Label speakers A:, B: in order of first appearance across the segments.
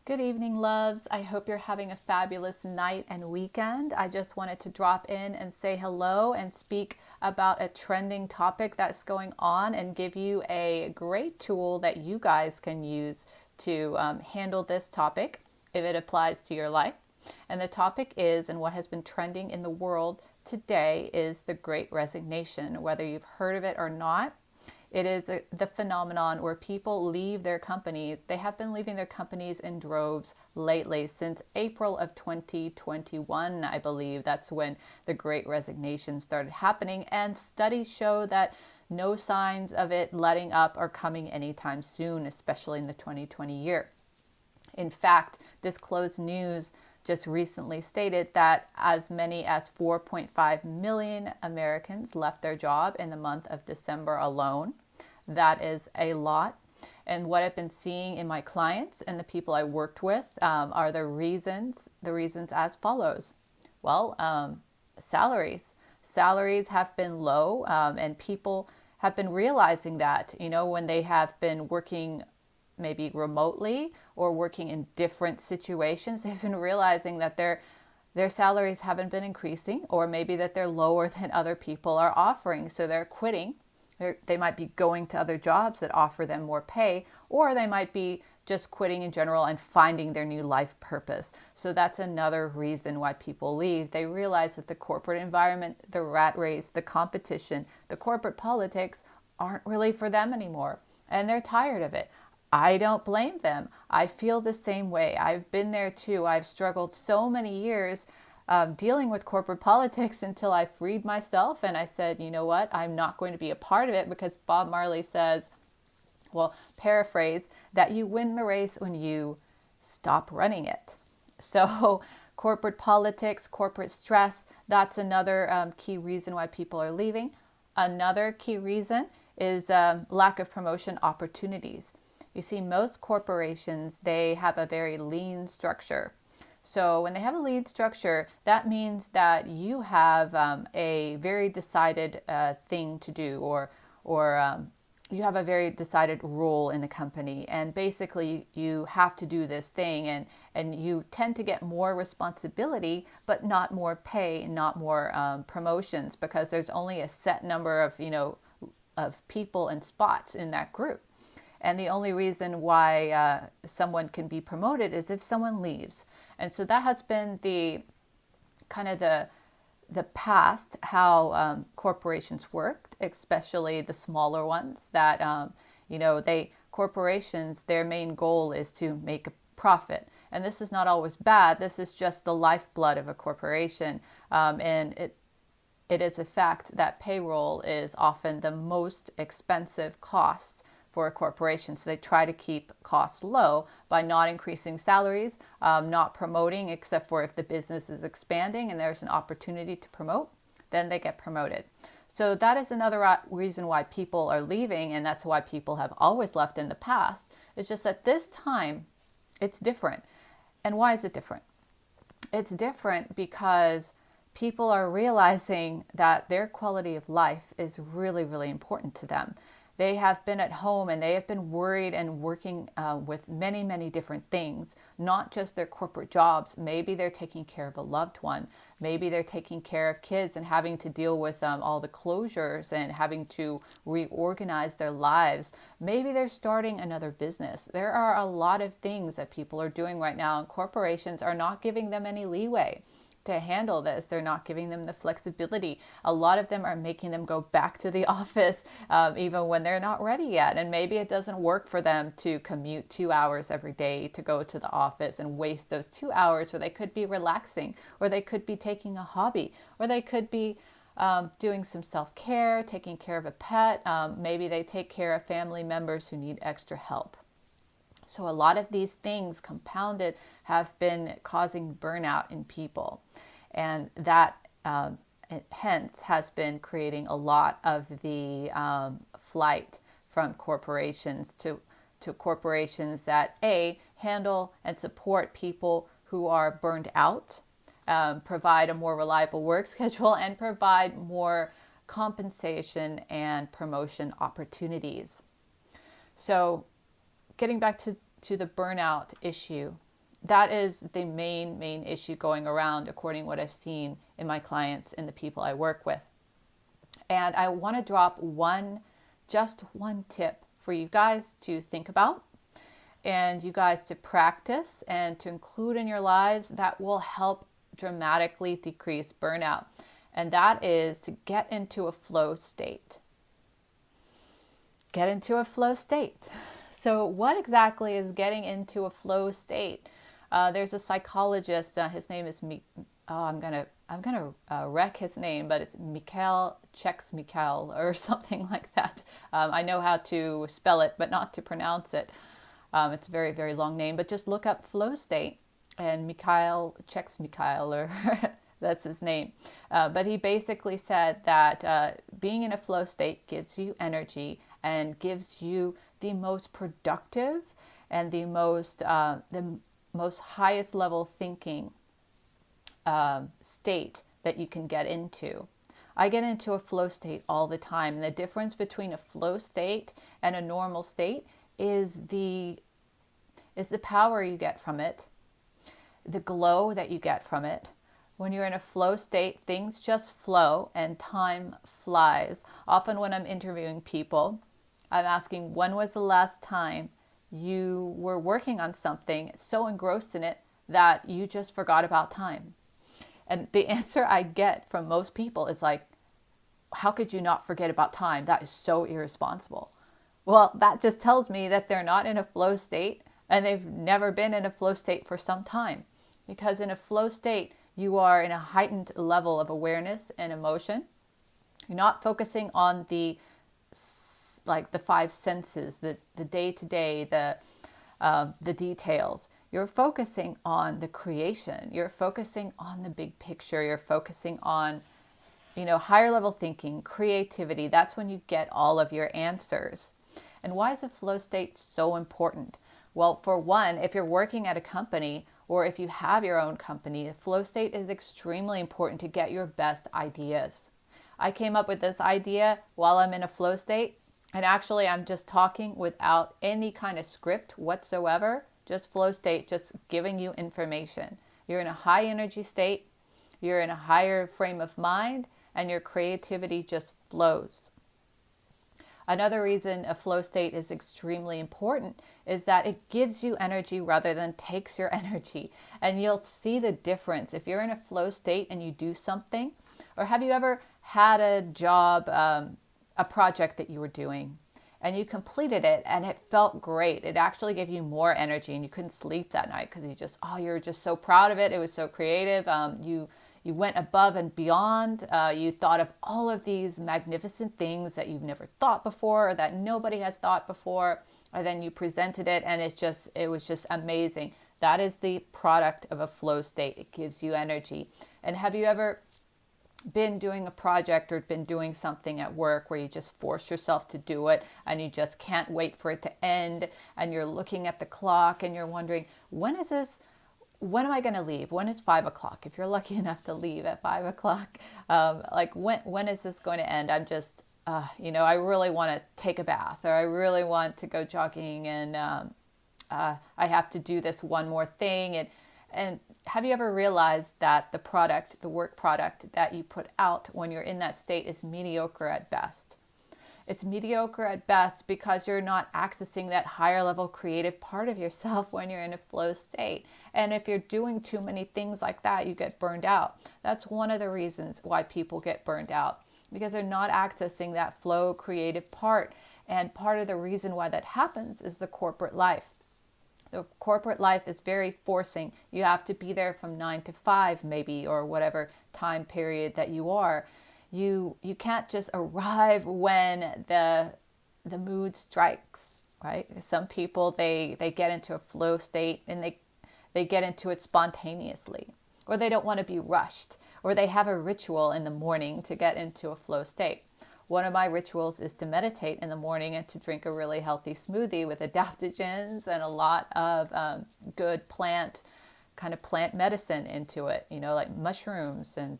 A: Good evening, loves. I hope you're having a fabulous night and weekend. I just wanted to drop in and say hello and speak about a trending topic that's going on and give you a great tool that you guys can use to handle this topic if it applies to your life. And the topic is, and what has been trending in the world today is the Great Resignation, whether you've heard of it or not. It is the phenomenon where people leave their companies. They have been leaving their companies in droves lately since April of 2021, I believe. That's when the Great Resignation started happening. And studies show that no signs of it letting up or coming anytime soon, especially in the 2020 year. In fact, Disclose News just recently stated that as many as 4.5 million Americans left their job in the month of December alone. That is a lot. And what I've been seeing in my clients and the people I worked with are the reasons as follows. Well, salaries. Salaries have been low, and people have been realizing that, when they have been working maybe remotely or working in different situations, they've been realizing that their salaries haven't been increasing, or maybe that they're lower than other people are offering. So they're quitting. They might be going to other jobs that offer them more pay, or they might be just quitting in general and finding their new life purpose. So that's another reason why people leave. They realize that the corporate environment, the rat race, the competition, the corporate politics aren't really for them anymore. And they're tired of it. I don't blame them. I feel the same way. I've been there too. I've struggled so many years dealing with corporate politics until I freed myself and I said, you know what, I'm not going to be a part of it, because Bob Marley says, well, paraphrase, that you win the race when you stop running it. So corporate politics, corporate stress, that's another key reason why people are leaving. Another key reason is lack of promotion opportunities. You see, most corporations, they have a very lean structure. So when they have a lean structure, that means that you have a very decided thing to do, or you have a very decided role in the company. And basically, you have to do this thing, and you tend to get more responsibility, but not more pay, not more promotions, because there's only a set number of people and spots in that group. And the only reason why someone can be promoted is if someone leaves. And so that has been the past, how corporations worked, especially the smaller ones. That corporations, their main goal is to make a profit, and this is not always bad. This is just the lifeblood of a corporation, and it is a fact that payroll is often the most expensive cost for a corporation. So they try to keep costs low by not increasing salaries, not promoting, except for if the business is expanding and there's an opportunity to promote, then they get promoted. So that is another reason why people are leaving, and that's why people have always left in the past. It's just that this time it's different. And why is it different? It's different because people are realizing that their quality of life is really, really important to them. They have been at home and they have been worried and working with many, many different things, not just their corporate jobs. Maybe they're taking care of a loved one. Maybe they're taking care of kids and having to deal with all the closures and having to reorganize their lives. Maybe they're starting another business. There are a lot of things that people are doing right now, and corporations are not giving them any leeway to handle this. They're not giving them the flexibility. A lot of them are making them go back to the office even when they're not ready yet. And maybe it doesn't work for them to commute 2 hours every day to go to the office and waste those 2 hours where they could be relaxing, or they could be taking a hobby, or they could be doing some self-care, taking care of a pet. Maybe they take care of family members who need extra help. So a lot of these things compounded have been causing burnout in people. And that hence has been creating a lot of the flight from corporations to corporations that handle and support people who are burned out, provide a more reliable work schedule, and provide more compensation and promotion opportunities. So getting back to the burnout issue, that is the main issue going around, according to what I've seen in my clients and the people I work with. And I want to drop just one tip for you guys to think about and you guys to practice and to include in your lives that will help dramatically decrease burnout. And that is to get into a flow state. Get into a flow state. So what exactly is getting into a flow state? There's a psychologist. His name is I'm gonna wreck his name, but it's Mikhail or something like that. I know how to spell it, but not to pronounce it. It's a very, very long name. But just look up flow state, and Mikhail or that's his name. But he basically said that being in a flow state gives you energy and gives you the most productive and the most highest level thinking state that you can get into. I get into a flow state all the time. And the difference between a flow state and a normal state is the power you get from it, the glow that you get from it. When you're in a flow state, things just flow and time flies. Often when I'm interviewing people, I'm asking, when was the last time you were working on something so engrossed in it that you just forgot about time? And the answer I get from most people is like, how could you not forget about time? That is so irresponsible. Well, that just tells me that they're not in a flow state and they've never been in a flow state for some time. Because in a flow state, you are in a heightened level of awareness and emotion. You're not focusing on the five senses, the day-to-day, the details. You're focusing on the creation. You're focusing on the big picture. You're focusing on, higher level thinking, creativity. That's when you get all of your answers. And why is a flow state so important? Well, for one, if you're working at a company or if you have your own company, a flow state is extremely important to get your best ideas. I came up with this idea while I'm in a flow state. And actually, I'm just talking without any kind of script whatsoever, just flow state, just giving you information. You're in a high energy state, you're in a higher frame of mind, and your creativity just flows. Another reason a flow state is extremely important is that it gives you energy rather than takes your energy. And you'll see the difference if you're in a flow state and you do something. Or have you ever had a job, a project that you were doing and you completed it and it felt great? It actually gave you more energy and you couldn't sleep that night because you were just so proud of it. It was so creative. You went above and beyond. You thought of all of these magnificent things that you've never thought before or that nobody has thought before. And then you presented it and it was just amazing. That is the product of a flow state. It gives you energy. And have you ever been doing a project or been doing something at work where you just force yourself to do it and you just can't wait for it to end and you're looking at the clock and you're wondering, when am I going to leave? When is 5 o'clock? If you're lucky enough to leave at 5 o'clock, when is this going to end? I'm just, I really want to take a bath or I really want to go jogging and I have to do this one more thing. And have you ever realized that the work product that you put out when you're in that state is mediocre at best? It's mediocre at best because you're not accessing that higher level creative part of yourself when you're in a flow state. And if you're doing too many things like that, you get burned out. That's one of the reasons why people get burned out, because they're not accessing that flow creative part. And part of the reason why that happens is the corporate life. The corporate life is very forcing. You have to be there from 9 to 5 maybe, or whatever time period that you are. You can't just arrive when the mood strikes, right? Some people, they get into a flow state and they get into it spontaneously, or they don't want to be rushed, or they have a ritual in the morning to get into a flow state. One of my rituals is to meditate in the morning and to drink a really healthy smoothie with adaptogens and a lot of good plant medicine into it, like mushrooms. And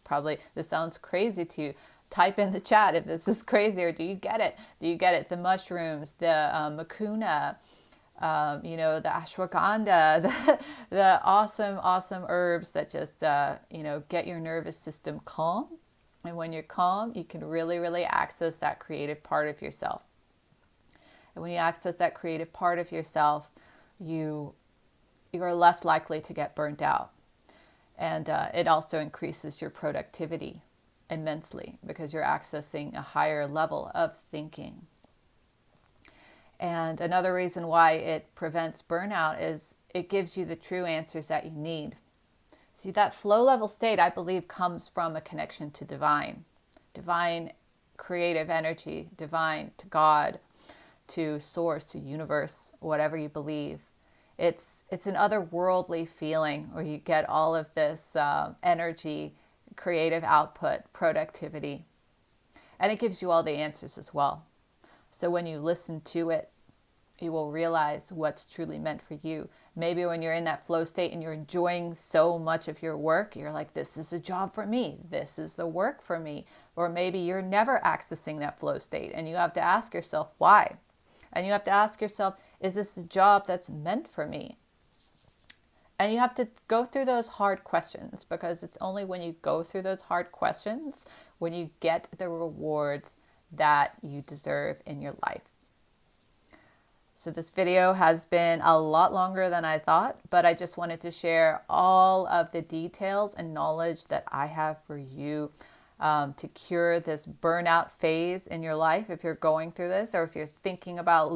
A: probably this sounds crazy to you. Type in the chat if this is crazy, or do you get it? Do you get it? The mushrooms, the mucuna, The ashwagandha, the awesome herbs that just, get your nervous system calm. And when you're calm, you can really access that creative part of yourself. And when you access that creative part of yourself, you are less likely to get burnt out. And it also increases your productivity immensely because you're accessing a higher level of thinking. And another reason why it prevents burnout is it gives you the true answers that you need. See, that flow level state, I believe, comes from a connection to divine creative energy, divine, to God, to source, to universe, whatever you believe. It's an otherworldly feeling where you get all of this energy, creative output, productivity, and it gives you all the answers as well. So when you listen to it, you will realize what's truly meant for you. Maybe when you're in that flow state and you're enjoying so much of your work, you're like, this is a job for me. This is the work for me. Or maybe you're never accessing that flow state and you have to ask yourself why. And you have to ask yourself, is this the job that's meant for me? And you have to go through those hard questions, because it's only when you go through those hard questions when you get the rewards that you deserve in your life. So this video has been a lot longer than I thought, but I just wanted to share all of the details and knowledge that I have for you to cure this burnout phase in your life. If you're going through this, or if you're thinking about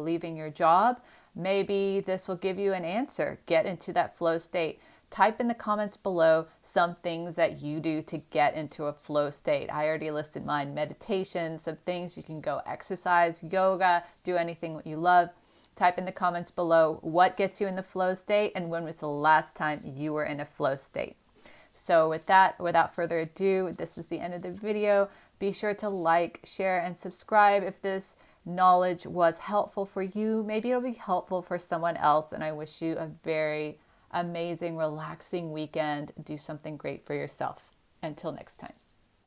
A: leaving your job, maybe this will give you an answer. Get into that flow state. Type in the comments below some things that you do to get into a flow state. I already listed mine: meditation, some things you can go exercise, yoga, do anything that you love. Type in the comments below what gets you in the flow state and when was the last time you were in a flow state. So with that, without further ado, this is the end of the video. Be sure to like, share, and subscribe if this knowledge was helpful for you. Maybe it'll be helpful for someone else, and I wish you a very amazing, relaxing weekend. Do something great for yourself. Until next time.